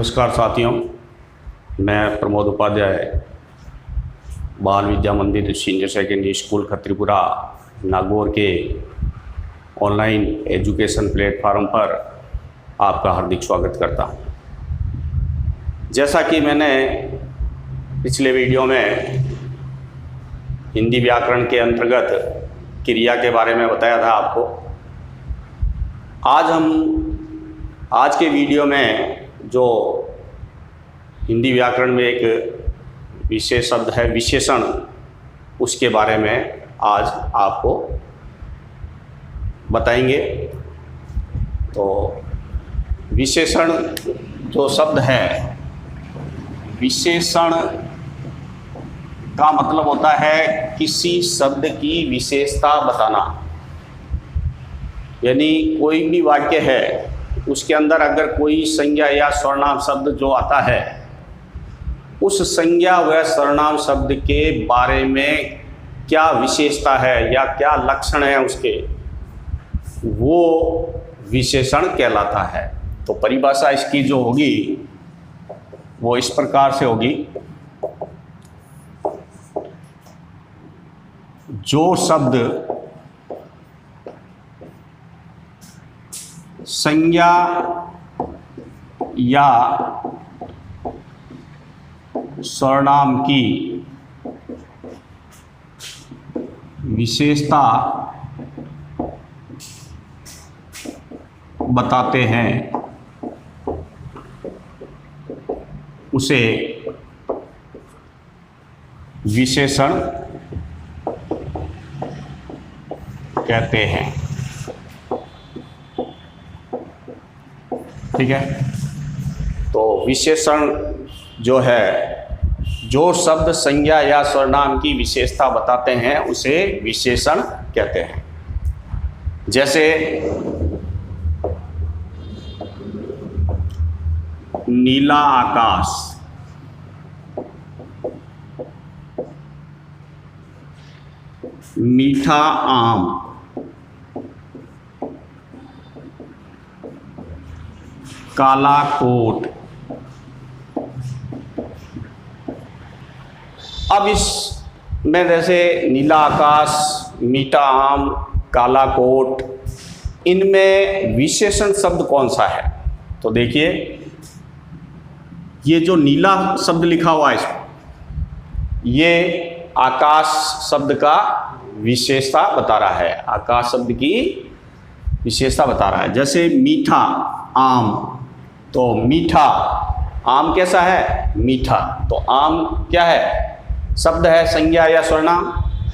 नमस्कार साथियों, मैं प्रमोद उपाध्याय बाल विद्या मंदिर सीनियर सेकेंडरी स्कूल खत्रीपुरा नागौर के ऑनलाइन एजुकेशन प्लेटफार्म पर आपका हार्दिक स्वागत करता हूं। जैसा कि मैंने पिछले वीडियो में हिंदी व्याकरण के अंतर्गत क्रिया के बारे में बताया था आपको, आज के वीडियो में जो हिंदी व्याकरण में एक विशेष शब्द है विशेषण, उसके बारे में आज आपको बताएंगे। तो विशेषण जो शब्द है, विशेषण का मतलब होता है किसी शब्द की विशेषता बताना। यानी कोई भी वाक्य है, उसके अंदर अगर कोई संज्ञा या सर्वनाम शब्द जो आता है, उस संज्ञा व सर्वनाम शब्द के बारे में क्या विशेषता है या क्या लक्षण है उसके, वो विशेषण कहलाता है। तो परिभाषा इसकी जो होगी वो इस प्रकार से होगी, जो शब्द संज्ञा या सर्वनाम की विशेषता बताते हैं, उसे विशेषण कहते हैं। ठीक है, तो विशेषण जो है, जो शब्द संज्ञा या सर्वनाम की विशेषता बताते हैं उसे विशेषण कहते हैं। जैसे नीला आकाश, मीठा आम, काला कोट। अब इसमें जैसे नीला आकाश, मीठा आम, काला कोट, इनमें विशेषण शब्द कौन सा है? तो देखिए, ये जो नीला शब्द लिखा हुआ है इसमें, ये आकाश शब्द का विशेषता बता रहा है, आकाश शब्द की विशेषता बता रहा है। जैसे मीठा आम, तो मीठा आम कैसा है? मीठा। तो आम क्या है? शब्द है, संज्ञा या सर्वनाम,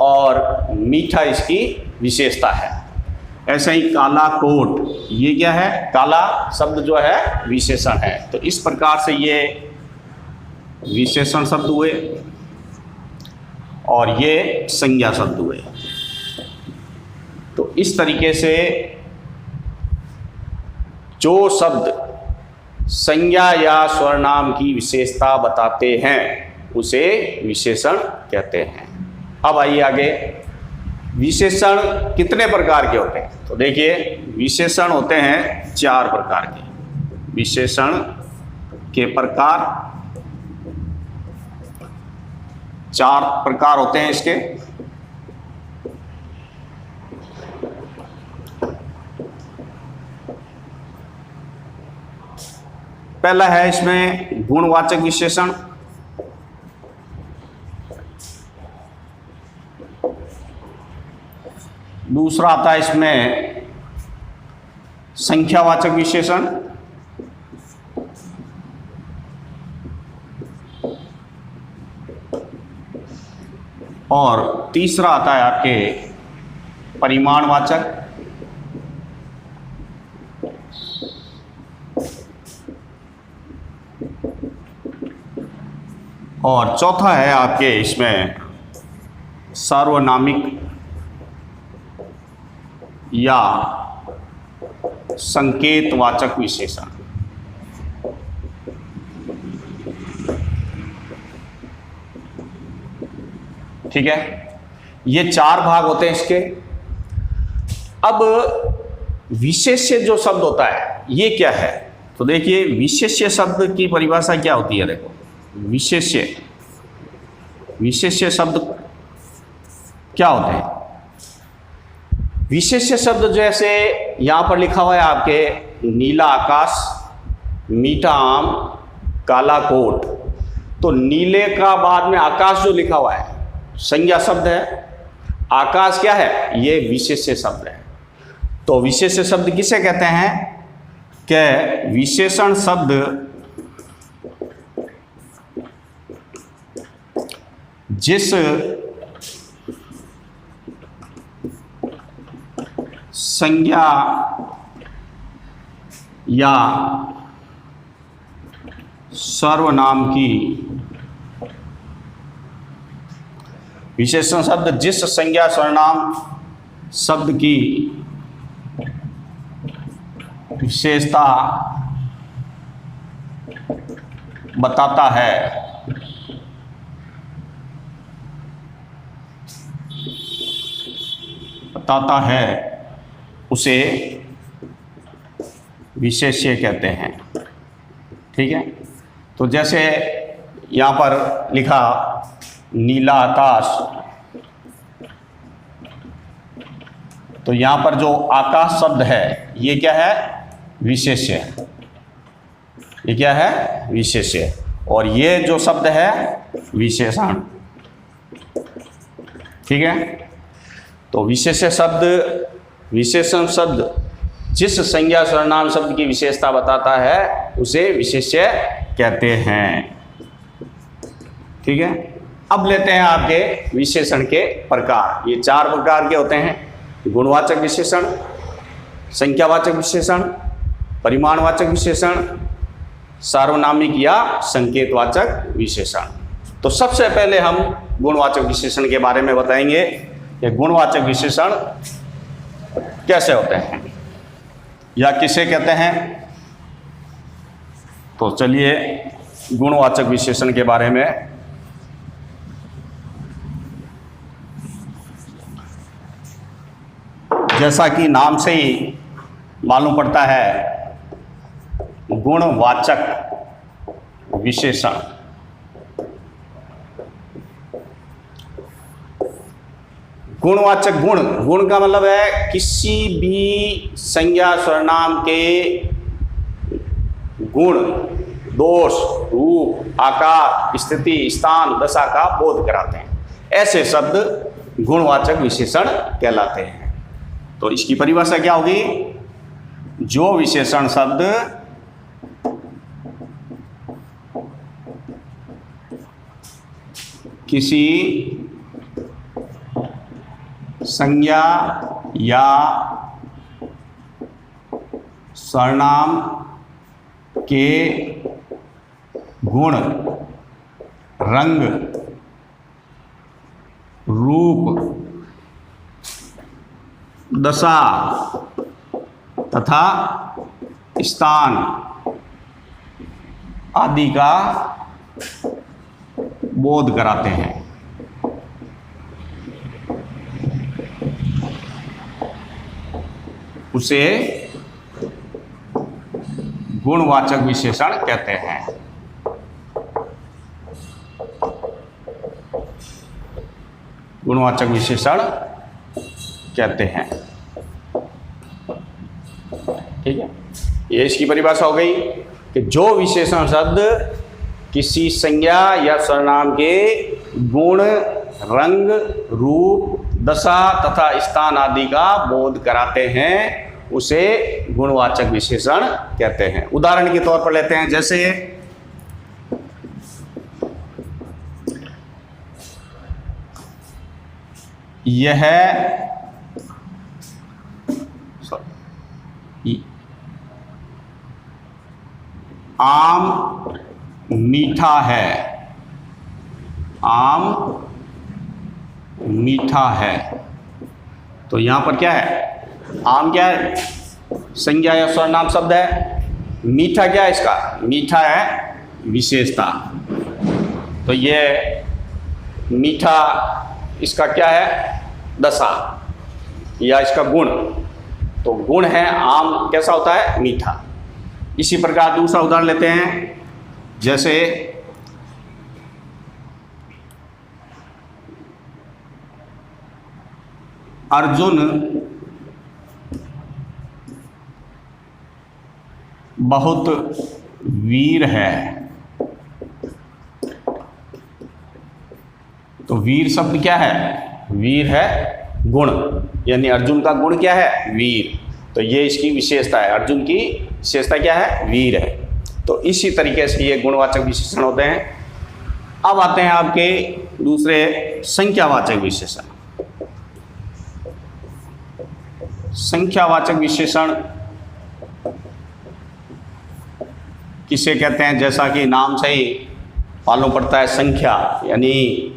और मीठा इसकी विशेषता है। ऐसे ही काला कोट, ये क्या है? काला शब्द जो है विशेषण है। तो इस प्रकार से ये विशेषण शब्द हुए और ये संज्ञा शब्द हुए। तो इस तरीके से जो शब्द संज्ञा या सर्वनाम की विशेषता बताते हैं उसे विशेषण कहते हैं। अब आइए आगे, विशेषण कितने प्रकार के होते हैं? तो देखिए, विशेषण होते हैं 4 प्रकार के। विशेषण के प्रकार 4 प्रकार होते हैं इसके। पहला है इसमें गुणवाचक विशेषण, दूसरा आता है इसमें संख्यावाचक विशेषण, और तीसरा आता है आपके परिमाणवाचक, और चौथा है आपके इसमें सार्वनामिक या संकेतवाचक विशेषण। ठीक है, ये 4 भाग होते हैं इसके। अब विशेष्य जो शब्द होता है ये क्या है? तो देखिए विशेष्य शब्द की परिभाषा क्या होती है। देखो विशेष्य शब्द क्या होते हैं। विशेष्य शब्द जैसे यहाँ पर लिखा हुआ है आपके, नीला आकाश, मीठा आम, काला कोट। तो नीले का बाद में आकाश जो लिखा हुआ है संज्ञा शब्द है, आकाश क्या है, ये विशेष्य शब्द है। तो विशेष्य शब्द किसे कहते हैं कि विशेषण शब्द जिस संज्ञा या सर्वनाम की, विशेषण शब्द जिस संज्ञा सर्वनाम शब्द की विशेषता बताता है उसे विशेष्य कहते हैं। ठीक है। तो जैसे यहाँ पर लिखा नीला आकाश, तो यहाँ पर जो आकाश शब्द है ये क्या है, विशेष्य। ये क्या है, विशेष्य। और ये जो शब्द है विशेषण। ठीक है। तो विशेष्य शब्द, विशेषण शब्द जिस संज्ञा सर्वनाम शब्द की विशेषता बताता है उसे विशेष्य कहते हैं। ठीक है। अब लेते हैं आपके विशेषण के प्रकार। ये 4 प्रकार के होते हैं, गुणवाचक विशेषण, संख्यावाचक विशेषण, परिमाणवाचक विशेषण, सार्वनामिक या संकेतवाचक विशेषण। तो सबसे पहले हम गुणवाचक विशेषण के बारे में बताएंगे कि गुणवाचक विशेषण कैसे होते हैं या किसे कहते हैं। तो चलिए गुणवाचक विशेषण के बारे में जैसा कि नाम से ही मालूम पड़ता है, गुणवाचक विशेषण। गुणवाचक, गुण का मतलब है किसी भी संज्ञा सर्वनाम के गुण, दोष, रूप, आकार, स्थिति, स्थान, दशा का बोध कराते हैं। ऐसे शब्द गुणवाचक विशेषण कहलाते हैं। तो इसकी परिभाषा क्या होगी, जो विशेषण शब्द किसी संज्ञा या सर्वनाम के गुण, रंग, रूप, दशा तथा स्थान आदि का बोध कराते हैं। उसे गुणवाचक विशेषण कहते हैं। गुणवाचक विशेषण कहते हैं। ठीक है। ये इसकी परिभाषा हो गई कि जो विशेषण शब्द किसी संज्ञा या सर्वनाम के गुण, रंग, रूप, दशा तथा स्थान आदि का बोध कराते हैं उसे गुणवाचक विशेषण कहते हैं। उदाहरण के तौर पर लेते हैं, जैसे यह आम मीठा है। आम मीठा है। तो यहां पर क्या है, आम क्या है, संज्ञा या सर्वनाम शब्द है। मीठा क्या है इसका, मीठा है विशेषता। तो ये मीठा इसका क्या है, दशा या इसका गुण। तो गुण है आम कैसा होता है, मीठा। इसी प्रकार दूसरा उदाहरण लेते हैं, जैसे अर्जुन बहुत वीर है। तो वीर शब्द क्या है? वीर है गुण, यानी अर्जुन का गुण क्या है? वीर। तो ये इसकी विशेषता है, अर्जुन की विशेषता क्या है? वीर है। तो इसी तरीके से ये गुणवाचक विशेषण होते हैं। अब आते हैं आपके दूसरे संख्यावाचक विशेषण। संख्यावाचक विशेषण किसे कहते हैं? जैसा कि नाम से ही मालूम पड़ता है, संख्या, यानी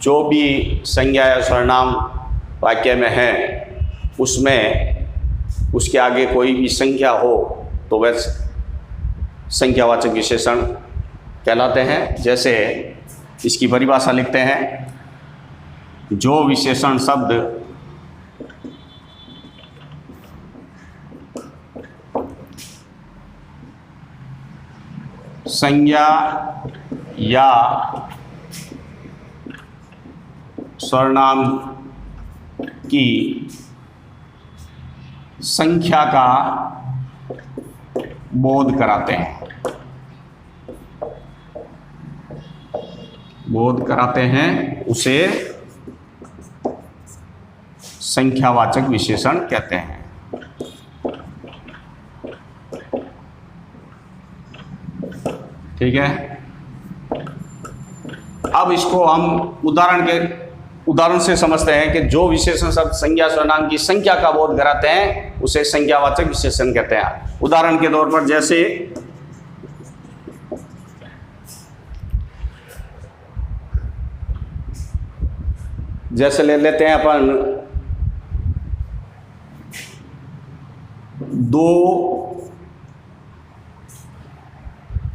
जो भी संज्ञा या सर्वनाम वाक्य में है उसमें उसके आगे कोई भी संख्या हो तो वह संख्यावाचक विशेषण कहलाते हैं। जैसे इसकी परिभाषा लिखते हैं, जो विशेषण शब्द संज्ञा या सर्वनाम की संख्या का बोध कराते हैं, उसे संख्यावाचक विशेषण कहते हैं। ठीक है। अब इसको हम उदाहरण से समझते हैं कि जो विशेषण शब्द संज्ञा सर्वनाम की संख्या का बोध कराते हैं उसे संख्यावाचक विशेषण कहते हैं। उदाहरण के तौर पर जैसे ले लेते हैं अपन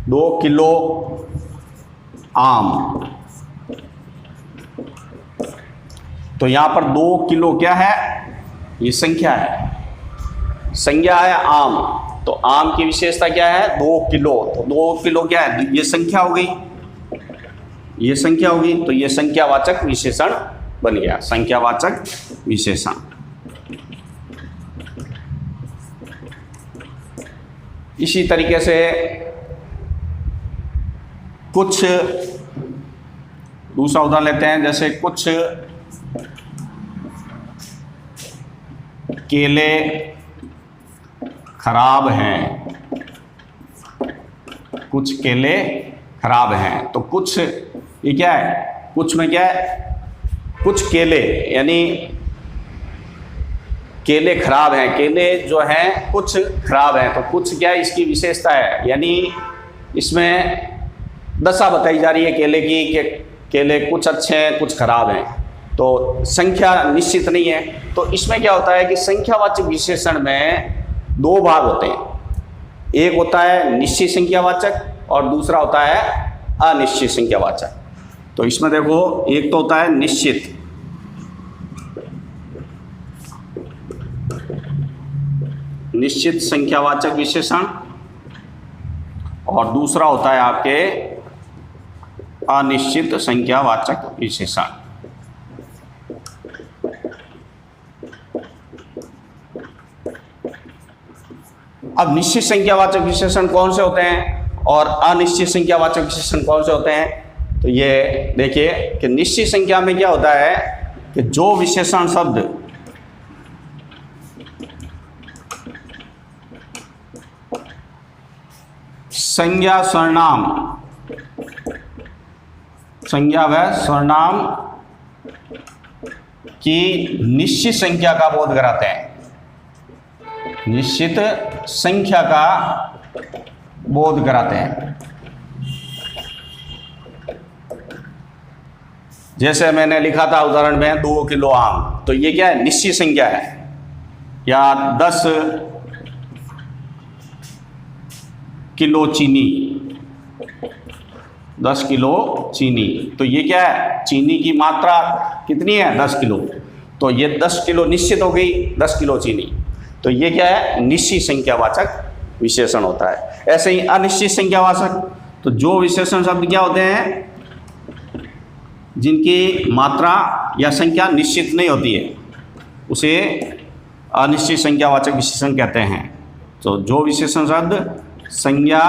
2 किलो आम। तो यहां पर 2 किलो क्या है? ये संख्या है, संज्ञा है आम। तो आम की विशेषता क्या है? 2 किलो। तो 2 किलो क्या है? ये संख्या हो गई, ये संख्या होगी। तो ये संख्यावाचक विशेषण बन गया, संख्यावाचक विशेषण। इसी तरीके से कुछ दूसरा उदाहरण लेते हैं, जैसे कुछ केले खराब हैं, कुछ केले खराब हैं। तो कुछ ये क्या है? कुछ में क्या है? कुछ केले, यानी केले खराब हैं, केले जो हैं कुछ खराब हैं। तो कुछ क्या है? इसकी विशेषता है, यानी इसमें दशा बताई जा रही है केले की कि केले कुछ अच्छे हैं कुछ खराब हैं। तो संख्या निश्चित नहीं है। तो इसमें क्या होता है कि संख्यावाचक विशेषण में 2 भाग होते हैं, एक होता है निश्चित संख्यावाचक और दूसरा होता है अनिश्चित संख्यावाचक। तो इसमें देखो, एक तो होता है निश्चित संख्यावाचक विशेषण और दूसरा होता है आपके अनिश्चित संख्यावाचक विशेषण। अब निश्चित संख्यावाचक विशेषण कौन से होते हैं और अनिश्चित संख्यावाचक विशेषण कौन से होते हैं? तो ये देखिए कि निश्चित संख्या में क्या होता है कि जो विशेषण शब्द संज्ञा व सर्वनाम की निश्चित संख्या का बोध कराते हैं, निश्चित संख्या का बोध कराते हैं। जैसे मैंने लिखा था उदाहरण में 2 किलो आम, तो ये क्या है? निश्चित संख्या है। या 10 किलो चीनी, 10 किलो चीनी। तो ये क्या है? चीनी की मात्रा कितनी है? 10 किलो। तो ये 10 किलो निश्चित हो गई, 10 किलो चीनी। तो ये क्या है? निश्चित संख्यावाचक विशेषण होता है। ऐसे ही अनिश्चित संख्यावाचक, तो जो विशेषण शब्द क्या होते हैं, जिनकी मात्रा या संख्या निश्चित नहीं होती है, उसे अनिश्चित संख्यावाचक विशेषण कहते हैं। तो जो विशेषण शब्द संज्ञा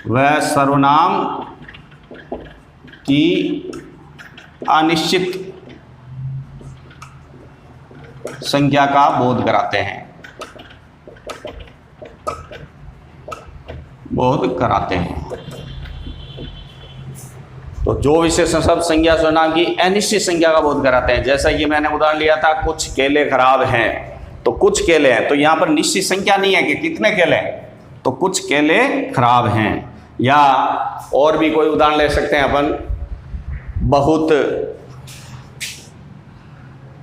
व सर्वनाम की अनिश्चित संख्या का बोध कराते हैं, बोध कराते हैं। तो जो विशेषण शब्द संज्ञा सर्वनाम की अनिश्चित संख्या का बोध कराते हैं, जैसा कि मैंने उदाहरण लिया था, कुछ केले खराब हैं, तो कुछ केले हैं, तो यहाँ पर निश्चित संख्या नहीं है कि कितने केले हैं, तो कुछ केले खराब हैं। या और भी कोई उदाहरण ले सकते हैं अपन, बहुत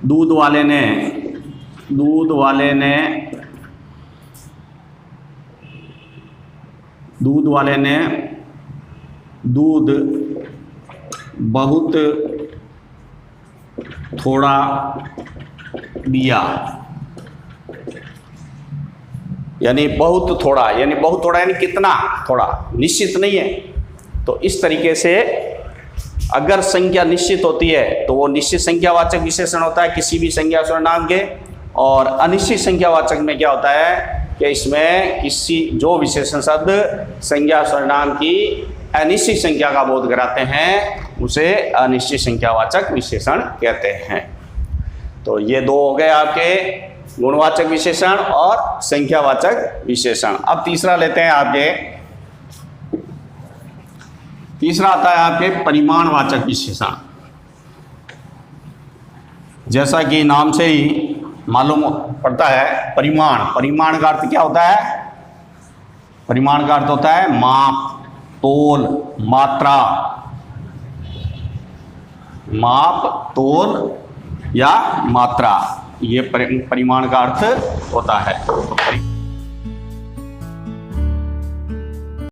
दूध वाले ने दूध बहुत थोड़ा दिया, यानी बहुत थोड़ा, यानी कितना थोड़ा, निश्चित नहीं है। तो इस तरीके से अगर संख्या निश्चित होती है तो वो निश्चित संख्यावाचक विशेषण होता है किसी भी संज्ञा सर्वनाम के। और अनिश्चित संख्यावाचक में क्या होता है कि इसमें जो विशेषण शब्द संज्ञा सर्वनाम की अनिश्चित संख्या का बोध कराते हैं उसे अनिश्चित संख्यावाचक विशेषण कहते हैं। तो ये दो हो गए आपके गुणवाचक विशेषण और संख्यावाचक विशेषण। अब तीसरा लेते हैं आपके, तीसरा आता है आपके परिमाणवाचक विशेषण। जैसा कि नाम से ही मालूम पड़ता है, परिमाण का अर्थ क्या होता है, परिमाण का अर्थ होता है माप, तोल, मात्रा, माप, तोल या मात्रा, ये परिमाण का अर्थ होता है।